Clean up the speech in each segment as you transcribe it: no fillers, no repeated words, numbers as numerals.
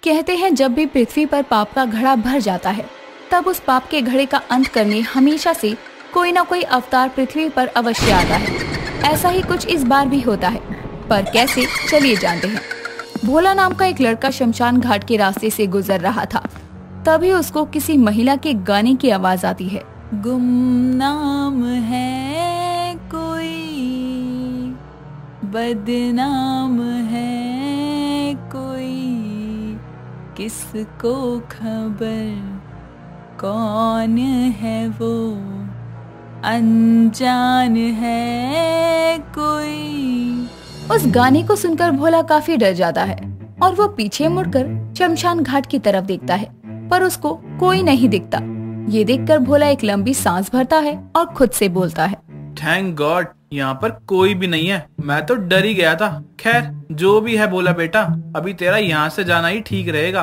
कहते हैं जब भी पृथ्वी पर पाप का घड़ा भर जाता है तब उस पाप के घड़े का अंत करने हमेशा से कोई ना कोई अवतार पृथ्वी पर अवश्य आता है। ऐसा ही कुछ इस बार भी होता है, पर कैसे चलिए जानते हैं। भोला नाम का एक लड़का शमशान घाट के रास्ते से गुजर रहा था। तभी उसको किसी महिला के गाने की आवाज आती है। गुमनाम है कोई, बदनाम है कोई, किसको खबर कौन है वो, अनजान है कोई। उस गाने को सुनकर भोला काफी डर जाता है और वो पीछे मुड़कर शमशान घाट की तरफ देखता है, पर उसको कोई नहीं दिखता। ये देखकर भोला एक लंबी सांस भरता है और खुद से बोलता है, थैंक गॉड, यहाँ पर कोई भी नहीं है। मैं तो डर ही गया था। खैर जो भी है भोला बेटा, अभी तेरा यहाँ से जाना ही ठीक रहेगा।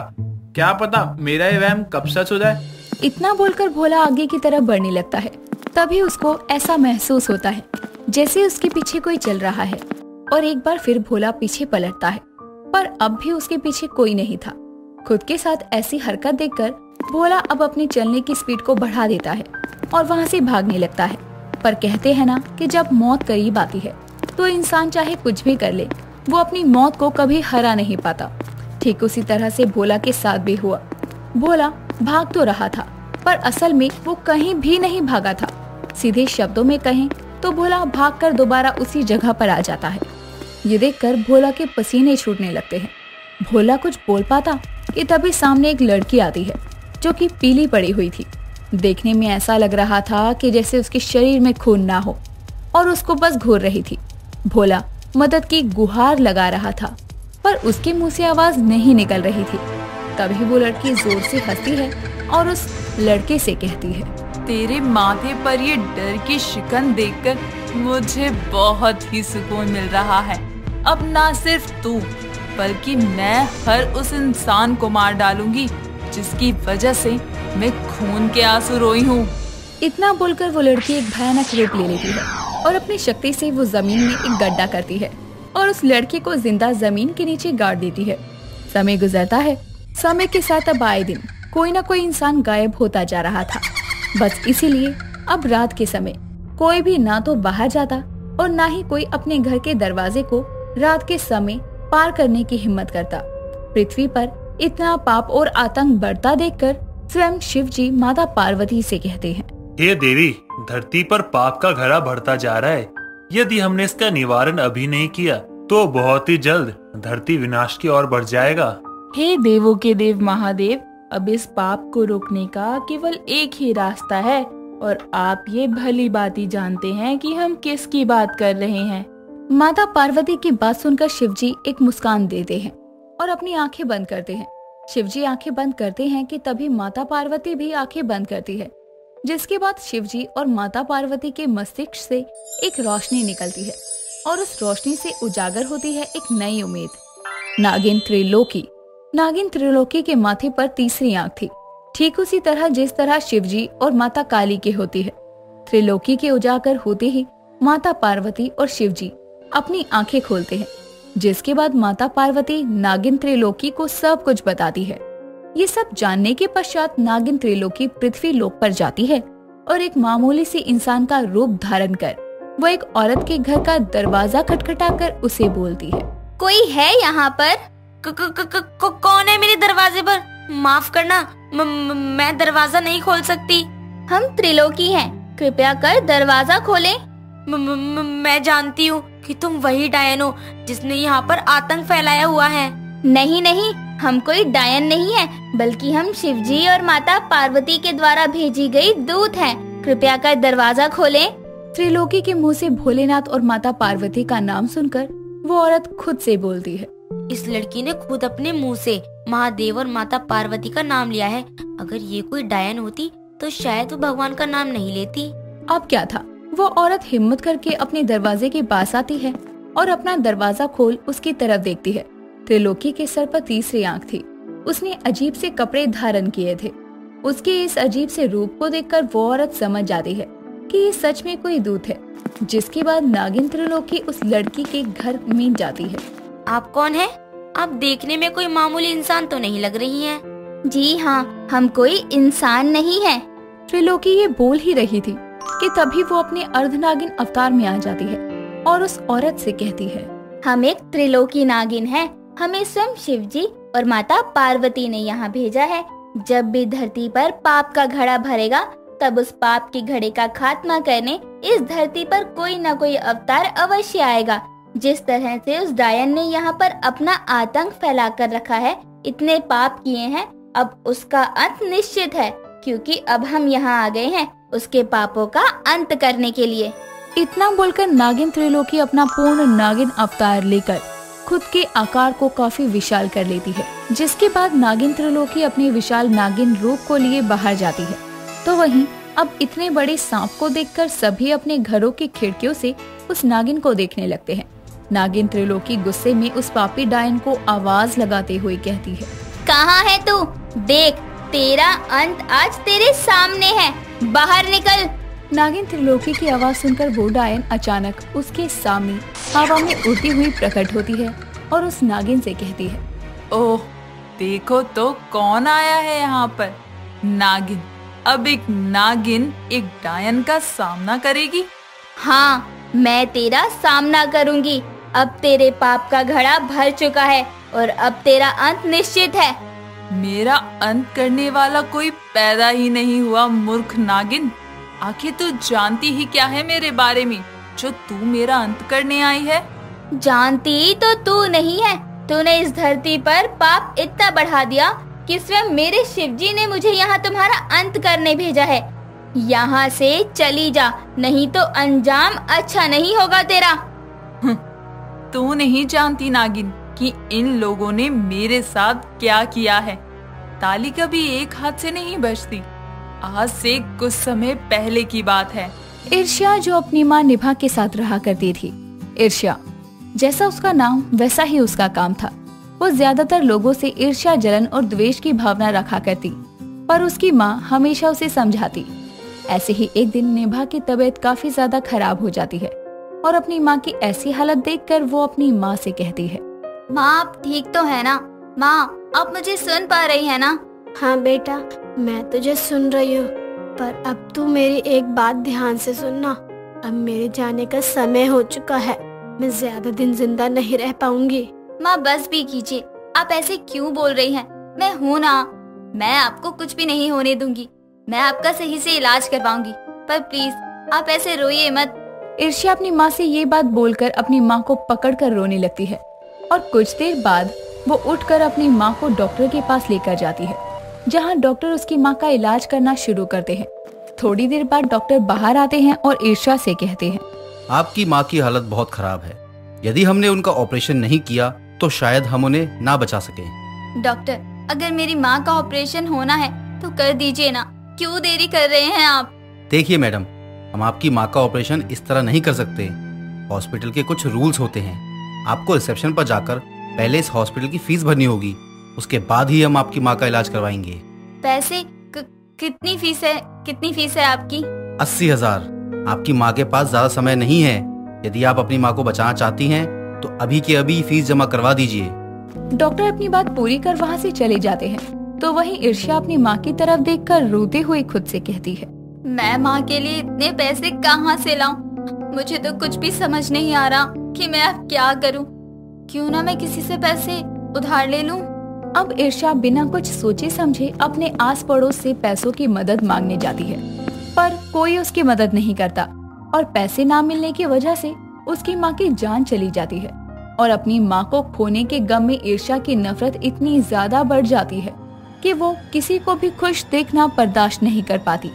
क्या पता मेरा ये वहम कब सच हो जाए। इतना बोलकर भोला आगे की तरफ बढ़ने लगता है। तभी उसको ऐसा महसूस होता है जैसे उसके पीछे कोई चल रहा है, और एक बार फिर भोला पीछे पलटता है, पर अब भी उसके पीछे कोई नहीं था। खुद के साथ ऐसी हरकत देखकर भोला अब अपनी चलने की स्पीड को बढ़ा देता है और वहाँ से भागने लगता है। पर कहते हैं ना कि जब मौत करीब आती है तो इंसान चाहे कुछ भी कर ले, वो अपनी मौत को कभी हरा नहीं पाता। ठीक उसी तरह से भोला के साथ भी हुआ। भोला भाग तो रहा था, पर असल में वो कहीं भी नहीं भागा था। सीधे शब्दों में कहें तो भोला भागकर दोबारा उसी जगह पर आ जाता है। ये देखकर भोला के पसीने छूटने लगते हैं। भोला कुछ बोल पाता कि तभी सामने एक लड़की आती है जो कि पीली पड़ी हुई थी। देखने में ऐसा लग रहा था कि जैसे उसके शरीर में खून ना हो और उसको बस घूर रही थी। भोला मदद की गुहार लगा रहा था, पर उसके मुंह से आवाज नहीं निकल रही थी। तभी वो लड़की जोर से हंसती है और उस लड़के से कहती है, तेरे माथे पर ये डर की शिकन देखकर मुझे बहुत ही सुकून मिल रहा है। अब ना सिर्फ तू बल्कि मैं हर उस इंसान को मार डालूंगी जिसकी वजह से मैं खून के आंसू रोई हूँ। इतना बोलकर वो लड़की एक भयानक रूप ले लेती है और अपनी शक्ति से वो जमीन में एक गड्ढा करती है और उस लड़के को जिंदा जमीन के नीचे गाड़ देती है। समय गुजरता है। समय के साथ अब आए दिन कोई न कोई इंसान गायब होता जा रहा था। बस इसीलिए अब रात के समय कोई भी ना तो बाहर जाता और ना ही कोई अपने घर के दरवाजे को रात के समय पार करने की हिम्मत करता। पृथ्वी पर इतना पाप और आतंक बढ़ता देखकर स्वयं शिव जी माता पार्वती से कहते हैं, हे देवी, धरती पर पाप का घड़ा बढ़ता जा रहा है। यदि हमने इसका निवारण अभी नहीं किया तो बहुत ही जल्द धरती विनाश की ओर बढ़ जाएगा। हे देवों के देव महादेव, अब इस पाप को रोकने का केवल एक ही रास्ता है और आप ये भली बात जानते हैं कि हम किसकी बात कर रहे हैं। माता पार्वती की बात सुनकर शिवजी एक मुस्कान देते हैं और अपनी आंखें बंद करते हैं। शिवजी आंखें बंद करते हैं कि तभी माता पार्वती भी आंखें बंद करती है, जिसके बाद शिवजी और माता पार्वती के मस्तिष्क से एक रोशनी निकलती है और उस रोशनी से उजागर होती है एक नई उम्मीद। नागिन त्रिलोकी। नागिन त्रिलोकी के माथे पर तीसरी आंख थी, ठीक उसी तरह जिस तरह शिवजी और माता काली की होती है। त्रिलोकी के उजागर होते ही माता पार्वती और शिवजी अपनी आंखें खोलते हैं, जिसके बाद माता पार्वती नागिन त्रिलोकी को सब कुछ बताती है। ये सब जानने के पश्चात नागिन त्रिलोकी पृथ्वी लोक पर जाती है और एक मामूली सी इंसान का रूप धारण कर वो एक औरत के घर का दरवाजा खटखटाकर उसे बोलती है, कोई है यहाँ पर? कौन है मेरे दरवाजे पर? माफ करना, मैं दरवाजा नहीं खोल सकती। हम त्रिलोकी हैं, कृपया कर दरवाजा खोलें। मैं जानती हूँ कि तुम वही डायन हो जिसने यहाँ पर आतंक फैलाया हुआ है। नहीं नहीं, हम कोई डायन नहीं है, बल्कि हम शिवजी और माता पार्वती के द्वारा भेजी गई दूत हैं। कृपया कर दरवाजा खोलें। त्रिलोकी के मुंह से भोलेनाथ और माता पार्वती का नाम सुनकर वो औरत खुद से बोलती है, इस लड़की ने खुद अपने मुंह से महादेव और माता पार्वती का नाम लिया है। अगर ये कोई डायन होती तो शायद वो भगवान का नाम नहीं लेती। अब क्या था, वो औरत हिम्मत करके अपने दरवाजे के पास आती है और अपना दरवाजा खोल उसकी तरफ देखती है। त्रिलोकी के सर पर तीसरी आंख थी। उसने अजीब से कपड़े धारण किए थे। उसके इस अजीब से रूप को देखकर वो औरत समझ जाती है कि ये सच में कोई दूत है। जिसके बाद नागिन त्रिलोकी उस लड़की के घर में जाती है। आप कौन है? आप देखने में कोई मामूली इंसान तो नहीं लग रही हैं। जी हाँ, हम कोई इंसान नहीं हैं। त्रिलोकी ये बोल ही रही थी कि तभी वो अपने अर्धनागिन अवतार में आ जाती है और उस औरत से कहती है, हम एक त्रिलोकी नागिन हैं। हमें स्वयं शिवजी और माता पार्वती ने यहाँ भेजा है। जब भी धरती पर पाप का घड़ा भरेगा, तब उस पाप के घड़े का खात्मा करने इस धरती पर कोई न कोई अवतार अवश्य आएगा। जिस तरह से उस डायन ने यहाँ पर अपना आतंक फैला कर रखा है, इतने पाप किए हैं, अब उसका अंत निश्चित है, क्योंकि अब हम यहाँ आ गए हैं उसके पापों का अंत करने के लिए। इतना बोलकर नागिन त्रिलोकी अपना पूर्ण नागिन अवतार लेकर खुद के आकार को काफी विशाल कर लेती है, जिसके बाद नागिन त्रिलोकी अपने विशाल नागिन रूप को लिए बाहर जाती है। तो वहीं अब इतने बड़े सांप को देखकर सभी अपने घरों की खिड़कियों से उस नागिन को देखने लगते हैं। नागिन त्रिलोकी गुस्से में उस पापी डायन को आवाज लगाते हुए कहती है, कहाँ है तू? देख, तेरा अंत आज तेरे सामने है, बाहर निकल। नागिन त्रिलोकी की आवाज सुनकर वो डायन अचानक उसके सामने हवा में उड़ती हुई प्रकट होती है और उस नागिन से कहती है, ओह, देखो तो कौन आया है यहाँ पर। नागिन, अब एक नागिन एक डायन का सामना करेगी? हाँ, मैं तेरा सामना करूंगी। अब तेरे पाप का घड़ा भर चुका है और अब तेरा अंत निश्चित है। मेरा अंत करने वाला कोई पैदा ही नहीं हुआ, मूर्ख नागिन। आखिर तू जानती ही क्या है मेरे बारे में, जो तू मेरा अंत करने आई है? जानती तो तू नहीं है। तूने इस धरती पर पाप इतना बढ़ा दिया कि स्वयं मेरे शिवजी ने मुझे यहाँ तुम्हारा अंत करने भेजा है। यहाँ से चली जा, नहीं तो अंजाम अच्छा नहीं होगा तेरा। तू नहीं जानती नागिन कि इन लोगों ने मेरे साथ क्या किया है। ताली कभी एक हाथ से नहीं बजती। आज से कुछ समय पहले की बात है। ईर्ष्या जो अपनी माँ निभा के साथ रहा करती थी। ईर्ष्या, जैसा उसका नाम वैसा ही उसका काम था। वो ज्यादातर लोगों से ईर्ष्या, जलन और द्वेष की भावना रखा करती, पर उसकी माँ हमेशा उसे समझाती। ऐसे ही एक दिन निभा की तबीयत काफी ज्यादा खराब हो जाती है और अपनी माँ की ऐसी हालत देखकर वो अपनी माँ से कहती है, माँ, आप ठीक तो है ना? माँ, आप मुझे सुन पा रही है ना? हाँ बेटा, मैं तुझे सुन रही हूँ, पर अब तू मेरी एक बात ध्यान से सुनना। अब मेरे जाने का समय हो चुका है, मैं ज्यादा दिन जिंदा नहीं रह पाऊंगी। माँ, बस भी कीजिए। आप ऐसे क्यों बोल रही हैं? मैं हूँ ना, मैं आपको कुछ भी नहीं होने दूंगी। मैं आपका सही से इलाज करवाऊंगी, पर प्लीज आप ऐसे रोइए मत। ईर्ष्या अपनी माँ से ये बात बोलकर अपनी माँ को पकड़कर रोने लगती है और कुछ देर बाद वो उठकर अपनी माँ को डॉक्टर के पास लेकर जाती है, जहाँ डॉक्टर उसकी माँ का इलाज करना शुरू करते हैं। थोड़ी देर बाद डॉक्टर बाहर आते हैं और ईर्ष्या से कहते हैं, आपकी माँ की हालत बहुत खराब है। यदि हमने उनका ऑपरेशन नहीं किया तो शायद हम उन्हें ना बचा सकें। डॉक्टर, अगर मेरी माँ का ऑपरेशन होना है तो कर दीजिए ना, क्यों देरी कर रहे हैं आप? देखिए मैडम, हम आपकी माँ का ऑपरेशन इस तरह नहीं कर सकते। हॉस्पिटल के कुछ रूल्स होते हैं। आपको रिसेप्शन पर जाकर पहले इस हॉस्पिटल की फीस भरनी होगी, उसके बाद ही हम आपकी माँ का इलाज करवाएंगे। पैसे? कितनी फीस है आपकी? 80,000। आपकी माँ के पास ज्यादा समय नहीं है। यदि आप अपनी माँ को बचाना चाहती हैं तो अभी के अभी फीस जमा करवा दीजिए। डॉक्टर अपनी बात पूरी कर वहाँ से चले जाते हैं। तो वहीं ईर्ष्या अपनी माँ की तरफ देखकर रोते हुए खुद से कहती है, मैं माँ के लिए इतने पैसे कहाँ से लाऊं? मुझे तो कुछ भी समझ नहीं आ रहा कि मैं अब क्या करूं। क्यों ना मैं किसी से पैसे उधार ले लूं? अब ईर्ष्या बिना कुछ सोचे समझे अपने आस पड़ोस से पैसों की मदद मांगने जाती है, पर कोई उसकी मदद नहीं करता और पैसे ना मिलने की वजह से उसकी माँ की जान चली जाती है। और अपनी माँ को खोने के गम में ईर्ष्या की नफरत इतनी ज्यादा बढ़ जाती है कि वो किसी को भी खुश देखना बर्दाश्त नहीं कर पाती।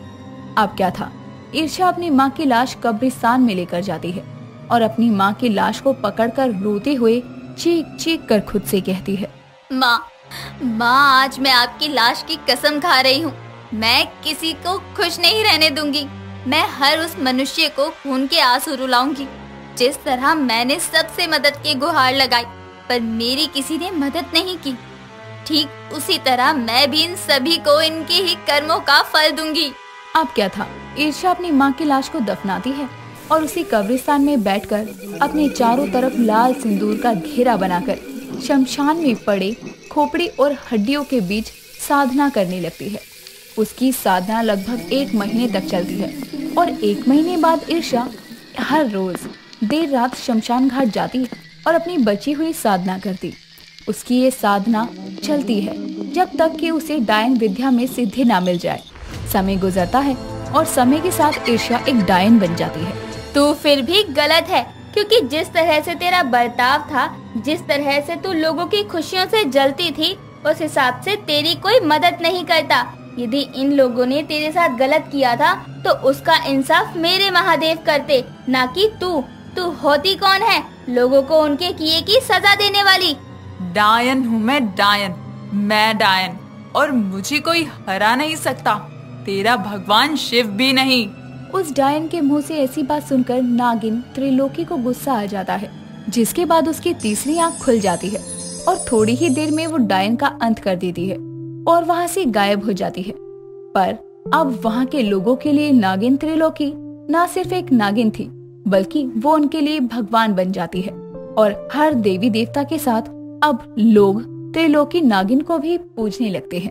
अब क्या था, ईर्ष्या अपनी माँ की लाश कब्रिस्तान में लेकर जाती है और अपनी माँ की लाश को पकड़कर रोते हुए चीख चीख कर खुद से कहती है, माँ, आज मैं आपकी लाश की कसम खा रही हूँ। मैं किसी को खुश नहीं रहने दूंगी। मैं हर उस मनुष्य को खून के आंसू रुलाऊंगी। जिस तरह मैंने सबसे मदद की गुहार लगाई, पर मेरी किसी ने मदद नहीं की, ठीक उसी तरह मैं भी इन सभी को इनके ही कर्मों का फल दूंगी। अब क्या था, ईर्ष्या अपनी माँ की लाश को दफनाती है और उसी कब्रिस्तान में बैठकर अपने चारों तरफ लाल सिंदूर का घेरा बनाकर शमशान में पड़े खोपड़ी और हड्डियों के बीच साधना करने लगती है। उसकी साधना लगभग 1 महीने तक चलती है और 1 महीने बाद ईर्षा हर रोज देर रात शमशान घाट जाती और अपनी बची हुई साधना करती। उसकी ये साधना चलती है जब तक कि उसे डायन विद्या में सिद्धि ना मिल जाए। समय गुजरता है और समय के साथ ईर्ष्या एक डायन बन जाती है। तू फिर भी गलत है, क्योंकि जिस तरह से तेरा बर्ताव था, जिस तरह से तू लोगों की खुशियों से जलती थी, उस हिसाब से तेरी कोई मदद नहीं करता। यदि इन लोगों ने तेरे साथ गलत किया था तो उसका इंसाफ मेरे महादेव करते, ना कि तू। तू होती कौन है लोगों को उनके किए की सजा देने वाली? डायन हूँ मैं डायन, और मुझे कोई हरा नहीं सकता, तेरा भगवान शिव भी नहीं। उस डायन के मुंह से ऐसी बात सुनकर नागिन त्रिलोकी को गुस्सा आ जाता है, जिसके बाद उसकी तीसरी आंख खुल जाती है और थोड़ी ही देर में वो डायन का अंत कर देती है और वहाँ से गायब हो जाती है। पर अब वहाँ के लोगों के लिए नागिन त्रिलोकी न सिर्फ एक नागिन थी, बल्कि वो उनके लिए भगवान बन जाती है और हर देवी देवता के साथ अब लोग त्रिलोकी नागिन को भी पूजने लगते हैं।